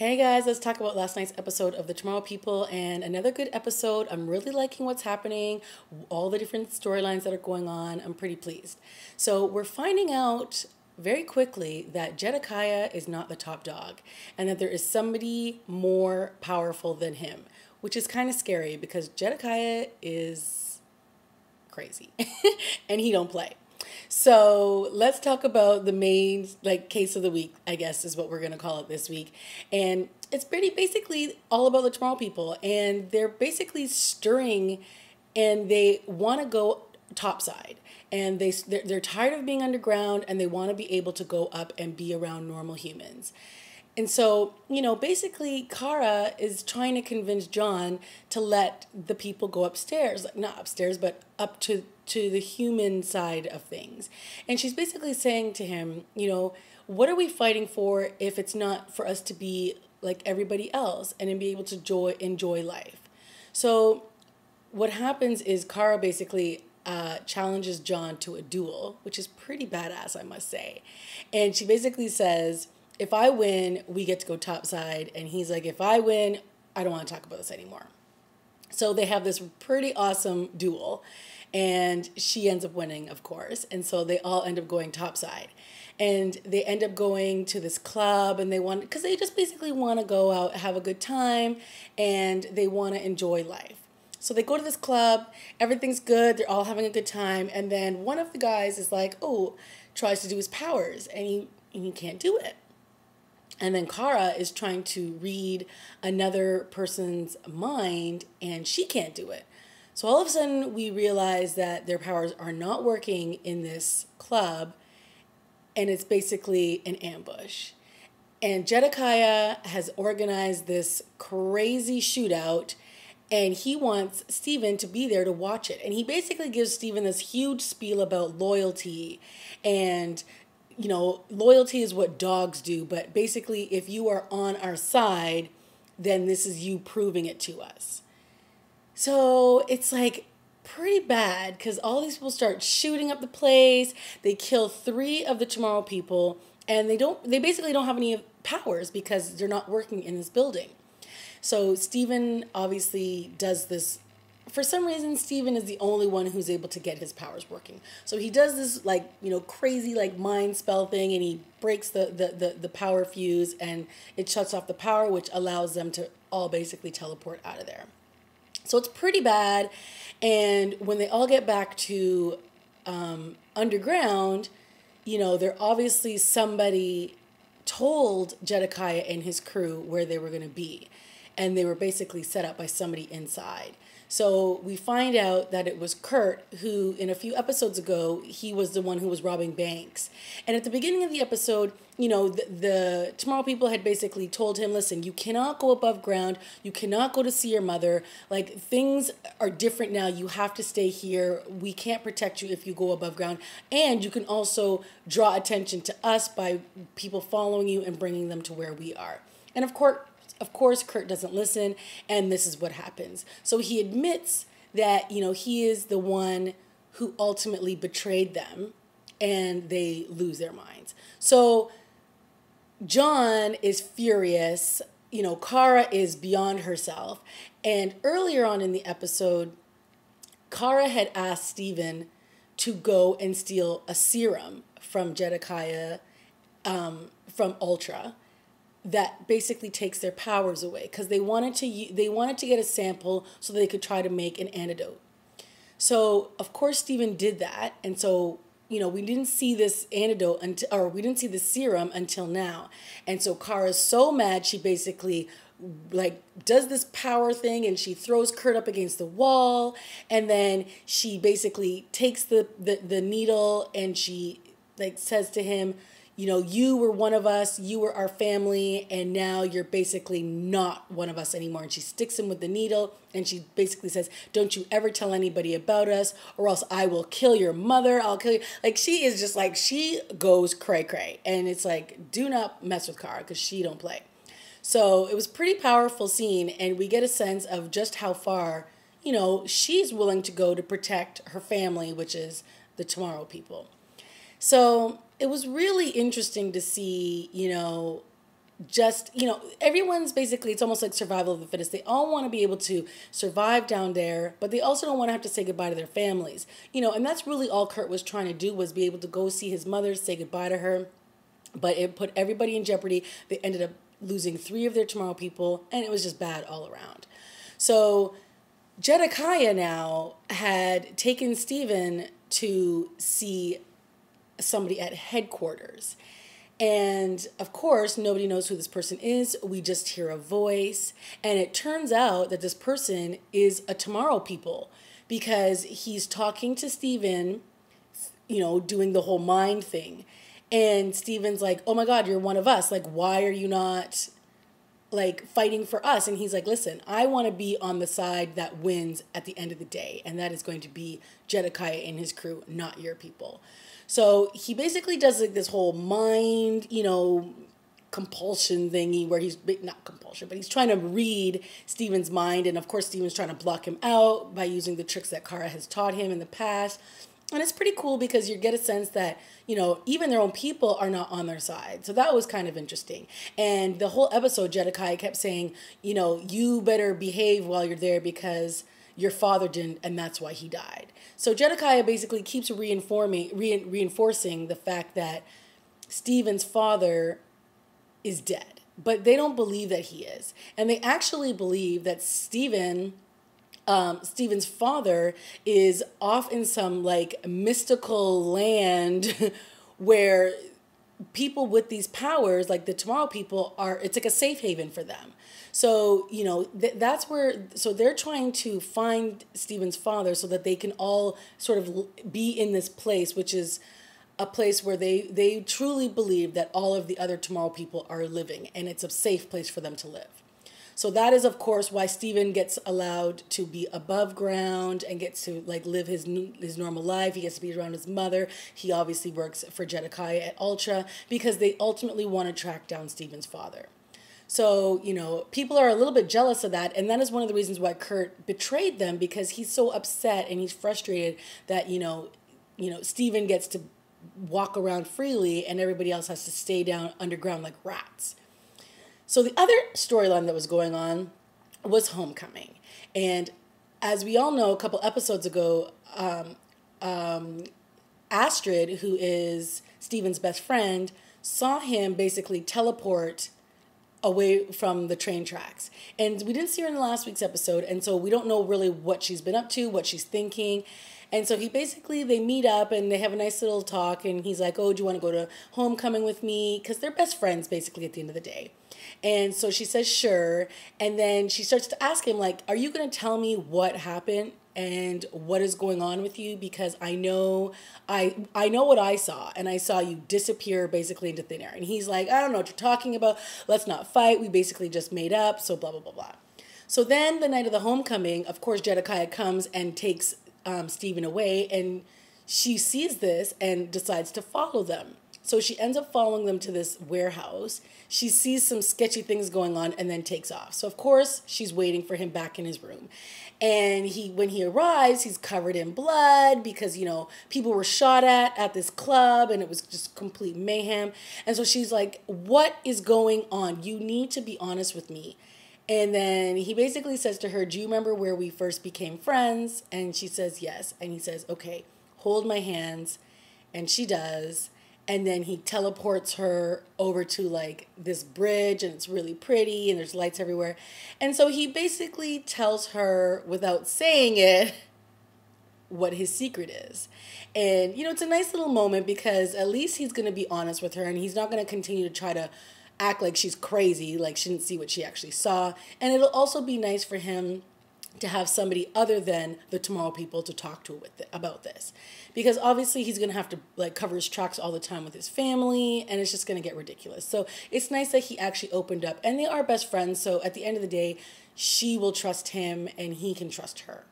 Hey guys, let's talk about last night's episode of The Tomorrow People and another good episode. I'm really liking what's happening, all the different storylines that are going on. I'm pretty pleased. So we're finding out very quickly that Jedekiah is not the top dog and that there is somebody more powerful than him, which is kind of scary because Jedekiah is crazy and he don't play. So let's talk about the main case of the week, I guess is what we're gonna call it this week. And it's pretty basically all about the Tomorrow People, and they're basically stirring, and they want to go topside, and they're tired of being underground, and they want to be able to go up and be around normal humans. And so, basically, Kara is trying to convince John to let the people go upstairs. Like, not upstairs, but up to the human side of things. And she's basically saying to him, what are we fighting for if it's not for us to be like everybody else and then be able to enjoy life? So what happens is Kara basically challenges John to a duel, which is pretty badass, I must say. And she basically says, if I win, we get to go topside. And he's like, if I win, I don't want to talk about this anymore. So they have this pretty awesome duel. And she ends up winning, of course. And so they all end up going topside. And they end up going to this club. And because they just basically want to go out, have a good time. And they want to enjoy life. So they go to this club. Everything's good. They're all having a good time. And then one of the guys is like, tries to do his powers. And he can't do it. And then Kara is trying to read another person's mind, and she can't do it. So all of a sudden, we realize that their powers are not working in this club, and it's basically an ambush. And Jedekiah has organized this crazy shootout, and he wants Steven to be there to watch it. And he basically gives Steven this huge spiel about loyalty and loyalty is what dogs do, but basically if you are on our side, then this is you proving it to us. So it's like pretty bad because all these people start shooting up the place. They kill 3 of the Tomorrow People, and they basically don't have any powers because they're not working in this building. So Steven obviously does this. For some reason, Steven is the only one who's able to get his powers working. So he does this crazy mind spell thing, and he breaks the power fuse, and it shuts off the power, which allows them to all basically teleport out of there. So it's pretty bad. And when they all get back to underground, they're obviously somebody told Jedekiah and his crew where they were going to be. And they were basically set up by somebody inside. So we find out that it was Kurt who, in a few episodes ago, he was the one who was robbing banks. And at the beginning of the episode, the Tomorrow People had basically told him, listen, you cannot go above ground. You cannot go to see your mother. Things are different now. You have to stay here. We can't protect you if you go above ground. And you can also draw attention to us by people following you and bringing them to where we are. And of course, Kurt doesn't listen, and this is what happens. So he admits that, he is the one who ultimately betrayed them, and they lose their minds. So John is furious. Kara is beyond herself. And earlier on in the episode, Kara had asked Steven to go and steal a serum from Jedekiah, from Ultra, that basically takes their powers away because they wanted to get a sample so they could try to make an antidote. So of course Steven did that, and so we didn't see this antidote we didn't see the serum until now. And so Kara's so mad she basically does this power thing, and she throws Kurt up against the wall, and then she basically takes the needle, and she says to him, you were one of us, you were our family, and now you're basically not one of us anymore. And she sticks him with the needle, and she basically says, don't you ever tell anybody about us, or else I will kill your mother, I'll kill you. She is just she goes cray-cray. And it's do not mess with Kara, because she don't play. So it was a pretty powerful scene, and we get a sense of just how far, she's willing to go to protect her family, which is the Tomorrow People. So it was really interesting to see, just, everyone's basically, it's almost like survival of the fittest. They all want to be able to survive down there, but they also don't want to have to say goodbye to their families. And that's really all Kurt was trying to do, was be able to go see his mother, say goodbye to her. But it put everybody in jeopardy. They ended up losing 3 of their Tomorrow People, and it was just bad all around. So Jedekiah now had taken Steven to see somebody at headquarters. And of course, nobody knows who this person is. We just hear a voice. And it turns out that this person is a Tomorrow People, because he's talking to Steven, doing the whole mind thing. And Steven's like, oh my God, you're one of us. Like, why are you not fighting for us? And he's like, listen, I want to be on the side that wins at the end of the day. And that is going to be Jedekiah and his crew, not your people. So he basically does this whole mind, compulsion thingy where he's, not compulsion, but he's trying to read Steven's mind. And of course, Steven's trying to block him out by using the tricks that Kara has taught him in the past. And it's pretty cool because you get a sense that, even their own people are not on their side. So that was kind of interesting. And the whole episode, Jedekiah kept saying, you better behave while you're there because your father didn't, and that's why he died. So Jedekiah basically keeps reinforcing the fact that Steven's father is dead. But they don't believe that he is. And they actually believe that Steven's father is off in some mystical land where people with these powers, like the Tomorrow People, it's like a safe haven for them. So, that's where, so they're trying to find Steven's father so that they can all sort of be in this place, which is a place where they truly believe that all of the other Tomorrow People are living, and it's a safe place for them to live. So that is, of course, why Steven gets allowed to be above ground and gets to live his normal life. He gets to be around his mother. He obviously works for Jedekiah at Ultra because they ultimately want to track down Steven's father. So, people are a little bit jealous of that. And that is one of the reasons why Kurt betrayed them, because he's so upset and he's frustrated that, Steven gets to walk around freely and everybody else has to stay down underground like rats. So the other storyline that was going on was Homecoming. And as we all know, a couple episodes ago, Astrid, who is Steven's best friend, saw him basically teleport away from the train tracks. And we didn't see her in the last week's episode, and so we don't know really what she's been up to, what she's thinking. And so they meet up and they have a nice little talk, and he's like, oh, do you want to go to Homecoming with me? Because they're best friends basically at the end of the day. And so she says, sure. And then she starts to ask him, are you going to tell me what happened and what is going on with you? Because I know what I saw, and I saw you disappear basically into thin air. And he's like, I don't know what you're talking about. Let's not fight. We basically just made up. So blah, blah, blah, blah. So then the night of the Homecoming, of course, Jedekiah comes and takes Steven away, and she sees this and decides to follow them. So she ends up following them to this warehouse. She sees some sketchy things going on and then takes off. So of course she's waiting for him back in his room. And when he arrives, he's covered in blood because, people were shot at this club and it was just complete mayhem. And so she's like, what is going on? You need to be honest with me. And then he basically says to her, do you remember where we first became friends? And she says, yes. And he says, okay, hold my hands. And she does. And then he teleports her over to this bridge, and it's really pretty and there's lights everywhere. And so he basically tells her without saying it what his secret is. And, it's a nice little moment because at least he's going to be honest with her, and he's not going to continue to try to act like she's crazy, like she didn't see what she actually saw. And it'll also be nice for him to have somebody other than the Tomorrow People to talk to about this. Because obviously he's going to have to cover his tracks all the time with his family, and it's just going to get ridiculous. So it's nice that he actually opened up, and they are best friends. So at the end of the day, she will trust him and he can trust her.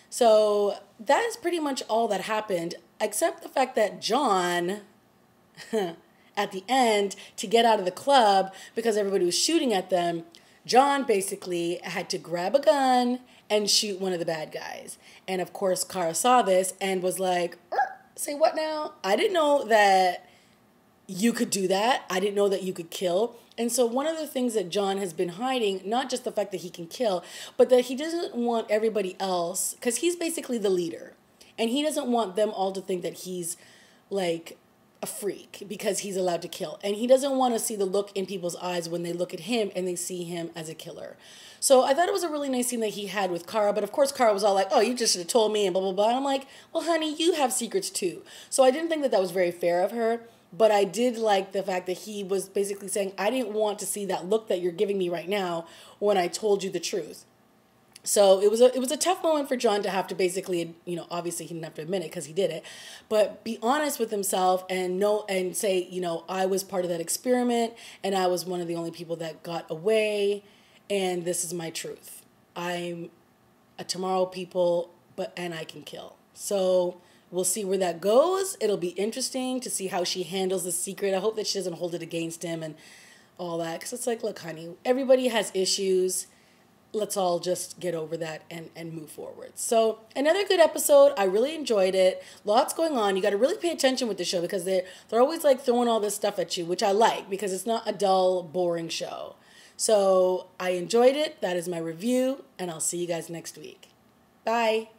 So that is pretty much all that happened, except the fact that John, at the end, to get out of the club because everybody was shooting at them, John basically had to grab a gun and shoot one of the bad guys. And of course, Kara saw this and was like, say what now? I didn't know that you could do that. I didn't know that you could kill. And so one of the things that John has been hiding, not just the fact that he can kill, but that he doesn't want everybody else, because he's basically the leader. And he doesn't want them all to think that he's like a freak because he's allowed to kill. And he doesn't want to see the look in people's eyes when they look at him and they see him as a killer. So I thought it was a really nice scene that he had with Kara. But of course, Kara was all like, oh, you just should have told me and blah, blah, blah. And I'm like, well, honey, you have secrets too. So I didn't think that that was very fair of her. But I did like the fact that he was basically saying, I didn't want to see that look that you're giving me right now when I told you the truth. So it was a tough moment for John to have to basically, you know, obviously he didn't have to admit it because he did it, but be honest with himself and know and say, you know, I was part of that experiment and I was one of the only people that got away, and this is my truth. I'm a Tomorrow People, and I can kill. So we'll see where that goes. It'll be interesting to see how she handles the secret. I hope that she doesn't hold it against him and all that, because it's like, look, honey, everybody has issues. Let's all just get over that and move forward. So another good episode. I really enjoyed it. Lots going on. You got to really pay attention with the show because they're always like throwing all this stuff at you, which I like because it's not a dull, boring show. So I enjoyed it. That is my review, and I'll see you guys next week. Bye.